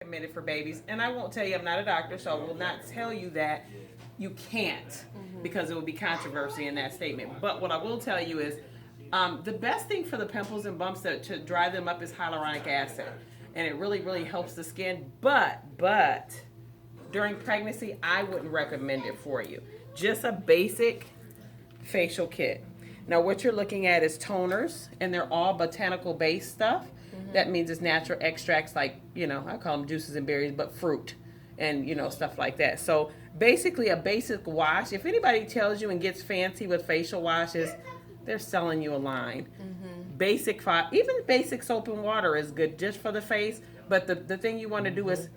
recommended for babies. And I won't tell you, I'm not a doctor, so I will not tell you that you can't because it would be controversy in that statement. But what I will tell you is the best thing for the pimples and bumps to dry them up is hyaluronic acid. And it really, really helps the skin. But during pregnancy, I wouldn't recommend it for you. Just a basic facial kit. Now, what you're looking at is toners, and they're all botanical based stuff. That means it's natural extracts like, I call them juices and berries, but fruit and, stuff like that. So basically a basic wash. If anybody tells you and gets fancy with facial washes, they're selling you a line. Even basic soap and water is good just for the face. But the thing you want to do is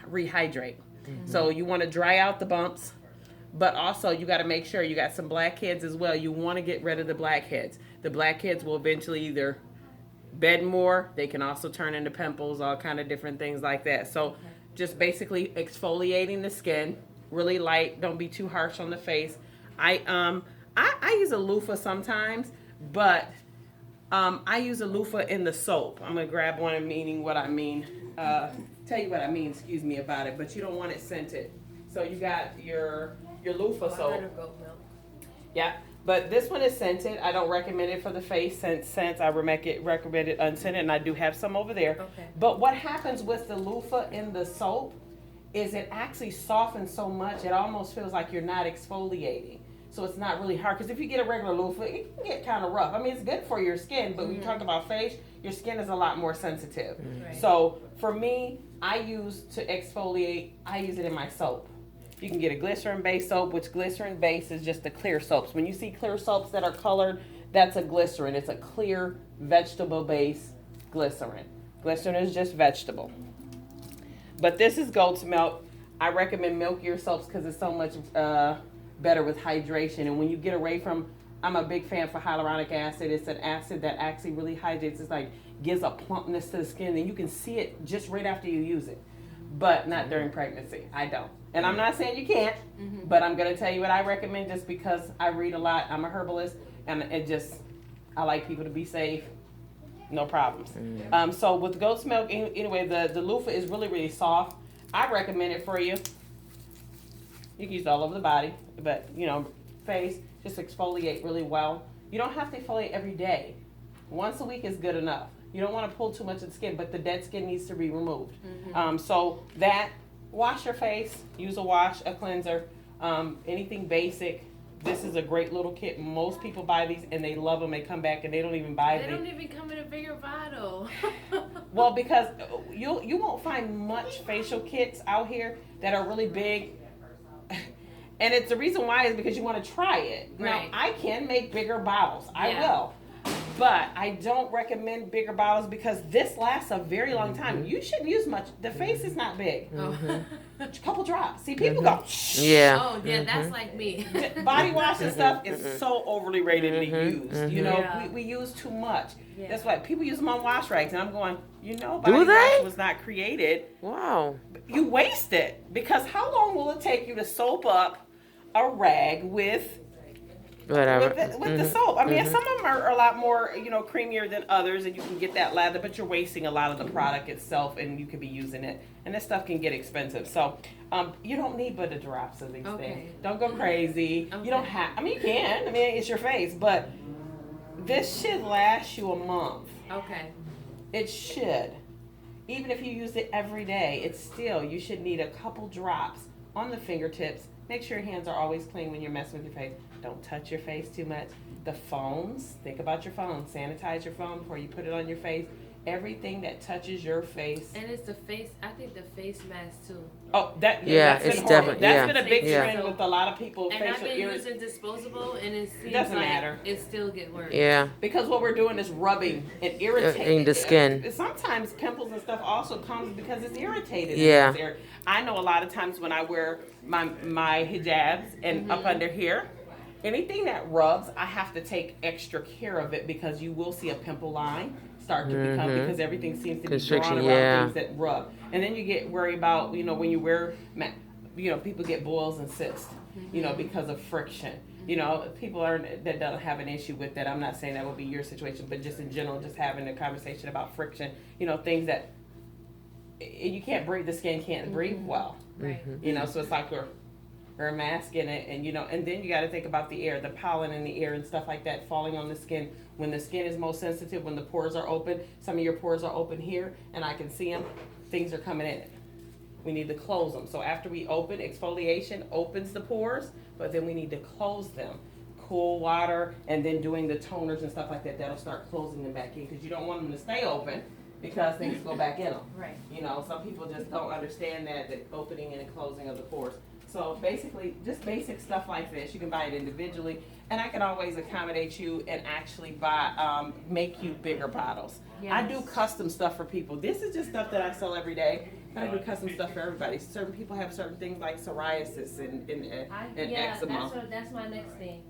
rehydrate. So you want to dry out the bumps, but also you got to make sure you got some blackheads as well. You want to get rid of the blackheads. The blackheads will eventually either bed more, they can also turn into pimples, all kind of different things like that. So just basically exfoliating the skin, really light, don't be too harsh on the face. I use a loofah sometimes, but I use a loofah in the soap. I'm gonna grab one and meaning what I mean. Tell you what I mean, excuse me about it, but you don't want it scented. So you got your loofah soap. Yeah. But this one is scented. I don't recommend it for the face since I recommend it unscented, and I do have some over there. Okay. But what happens with the loofah in the soap is it actually softens so much it almost feels like you're not exfoliating. So it's not really hard, because if you get a regular loofah, it can get kind of rough. I mean, it's good for your skin, but when you talk about face, your skin is a lot more sensitive. Right. So for me, I use it in my soap. You can get a glycerin-based soap, which glycerin-based is just the clear soaps. When you see clear soaps that are colored, that's a glycerin. It's a clear vegetable-based glycerin. Glycerin is just vegetable. But this is goat's milk. I recommend milkier soaps because it's so much better with hydration. And when you get away from, I'm a big fan for hyaluronic acid. It's an acid that actually really hydrates. It's like gives a plumpness to the skin, and you can see it just right after you use it. But not during pregnancy. I don't. And I'm not saying you can't, but I'm going to tell you what I recommend just because I read a lot. I'm a herbalist, and I like people to be safe. No problems. So with goat's milk, anyway, the loofah is really, really soft. I recommend it for you. You can use it all over the body, but, face, just exfoliate really well. You don't have to exfoliate every day. Once a week is good enough. You don't want to pull too much of the skin, but the dead skin needs to be removed. So wash your face, use a wash, a cleanser, anything basic. This is a great little kit. Most people buy these and they love them. They come back and they don't even buy them. They don't even come in a bigger bottle. Well, because you won't find much facial kits out here that are really big. And it's the reason why is because you want to try it. Right. Now, I can make bigger bottles. I Yeah. will. But I don't recommend bigger bottles because this lasts a very long time. You shouldn't use much. The face is not big. A couple drops. See, people go, shh. Yeah. Oh, yeah, that's like me. Body wash and stuff is so overly rated to be used. Yeah. We use too much. Yeah. That's why people use them on wash rags. And I'm going, Do body they? wash was not created. Wow. You waste it. Because how long will it take you to soap up a rag with Whatever. with the soap? I mean, some of them are a lot more, creamier than others, and you can get that lather, but you're wasting a lot of the product itself, and you could be using it. And this stuff can get expensive. So you don't need but a drops of these things. Don't go crazy. Okay. You don't have, you can. It's your face, but this should last you a month. Okay. It should. Even if you use it every day, you should need a couple drops on the fingertips. Make sure your hands are always clean when you're messing with your face. Don't touch your face too much. The phones, think about your phone. Sanitize your phone before you put it on your face. Everything that touches your face. And it's the face, I think the face mask too. Oh, that's it's been definitely- That's been a big yeah. trend with a lot of people. And I've been facial using disposable, and it seems Doesn't like matter. it still get worse. Yeah. Because what we're doing is rubbing and irritating In the skin. Sometimes pimples and stuff also comes because it's irritated. Yeah. In this area. I know a lot of times when I wear my hijabs and up under here, anything that rubs, I have to take extra care of it because you will see a pimple line start to become because everything seems to be drawn Constriction, around yeah. things that rub. And then you get worried about, when you wear, people get boils and cysts, because of friction. People that don't have an issue with that. I'm not saying that would be your situation, but just in general, just having a conversation about friction, things that you can't breathe. The skin can't breathe well. Right. You know, so it's like we're masking it, and you know, and then you got to think about the air, the pollen in the air and stuff like that falling on the skin. When the skin is most sensitive, when the pores are open, some of your pores are open here, and I can see them. Things are coming in. We need to close them. So after we open, exfoliation opens the pores, but then we need to close them. Cool water, and then doing the toners and stuff like that. That'll start closing them back in because you don't want them to stay open because things go back in them. Right. You know, some people just don't understand that the opening and closing of the pores. So basically, just basic stuff like this. You can buy it individually, and I can always accommodate you and actually buy, make you bigger bottles. Yes. I do custom stuff for people. This is just stuff that I sell every day. I do custom stuff for everybody. Certain people have certain things like psoriasis and eczema. That's my next thing.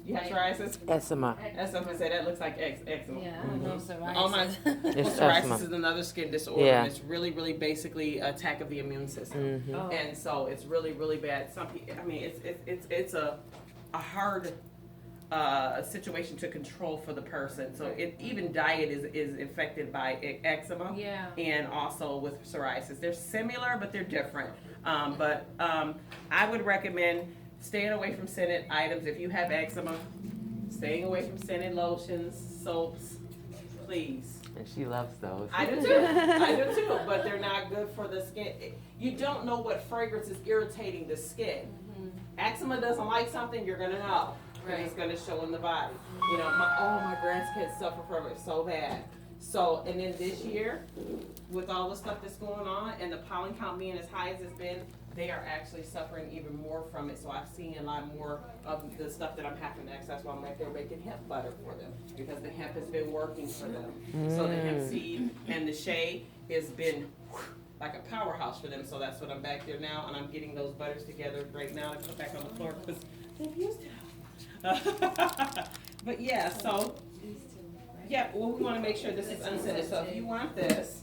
You have psoriasis? Eczema. That's something I say that looks like eczema. Yeah, I don't know psoriasis. Oh my, It's psoriasis eczema. is another skin disorder. Yeah. And it's really, really basically an attack of the immune system. Mm-hmm. Oh. And so it's really, really bad. Some people, I mean, it's a hard situation to control for the person. So even diet is affected by eczema. Yeah. And also with psoriasis. They're similar, but they're different. I would recommend staying away from scented items. If you have eczema, staying away from scented lotions, soaps, please. And she loves those. I do too. I do too. But they're not good for the skin. You don't know what fragrance is irritating the skin. Eczema doesn't like something, you're gonna know. And it's gonna show in the body. You know, my grandkids suffer from it so bad. So, and then this year, with all the stuff that's going on and the pollen count being as high as it's been, they are actually suffering even more from it. So I've seen a lot more of the stuff that I'm having to access. That's why I'm like, they're making hemp butter for them because the hemp has been working for them. So the hemp seed and the shea has been like a powerhouse for them. So that's what I'm back there now, and I'm getting those butters together right now to put back on the floor because they've used it. But yeah, so yeah, well, we want to make sure this is unscented. So if you want this,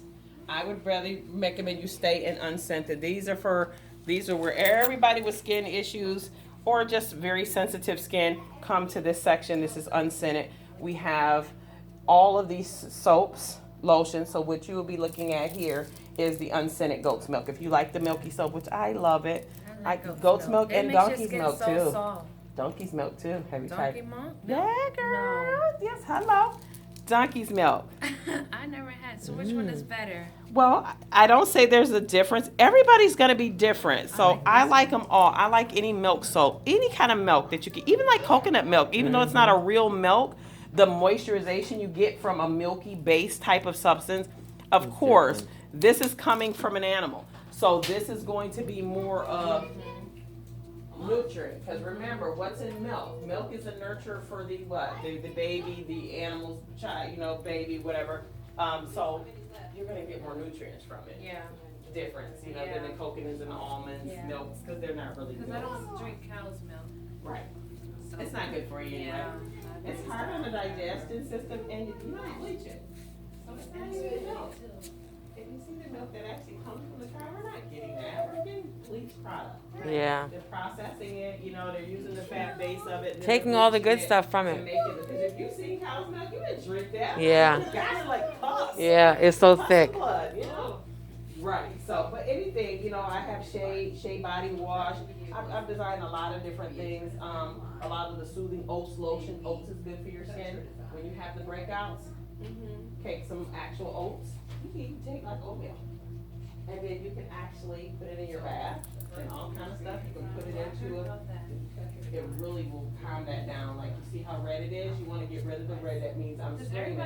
I would really recommend you stay in unscented. These are where everybody with skin issues or just very sensitive skin come to this section. This is unscented. We have all of these soaps, lotions. So what you will be looking at here is the unscented goat's milk. If you like the milky soap, which I love it, I goat's milk and donkey's milk too. Donkey's milk too. Have you tried? Donkey milk? Yeah, girl. Yes, hello. Donkey's milk. I never had. So which one is better? Well, I don't say there's a difference. Everybody's going to be different. So I like them all. I like any milk soap, any kind of milk that you can, even like coconut milk, even though it's not a real milk, the moisturization you get from a milky base type of substance, of course, this is coming from an animal. So this is going to be more of nutrient, because remember what's in milk. Milk is a nurture for the what? The baby, the animal's child, you know, baby, whatever. So you're gonna get more nutrients from it. Yeah. Difference, you know, than the coconuts and the almonds, milks, because they're not really Because good. I don't drink cow's milk. Right. So It's not good for you anyway. Yeah. It's hard on the digestion system, and you don't bleach it. So it's not even milk. If you see the milk that actually comes from the cow, we're not getting that. We're getting bleached product. Yeah. They're processing it, you know, they're using the fat base of it. and then Taking they're all the good bleaching stuff from to it. make it. Because if you see cow's milk, you didn't drink that. Yeah. You got it like pus. Yeah, it's so Pus thick. blood, you know. Right. So, but anything, you know, I have shea body wash. I've designed a lot of different things. A lot of the soothing oats lotion. Oats is good for your skin. When you have the breakouts, take some actual oats. You can take like oatmeal. And then you can actually put it in your bath and all kind of stuff. You can put it into it really will calm that down. Like you see how red it is? You want to get rid of the red. That means I'm sweating.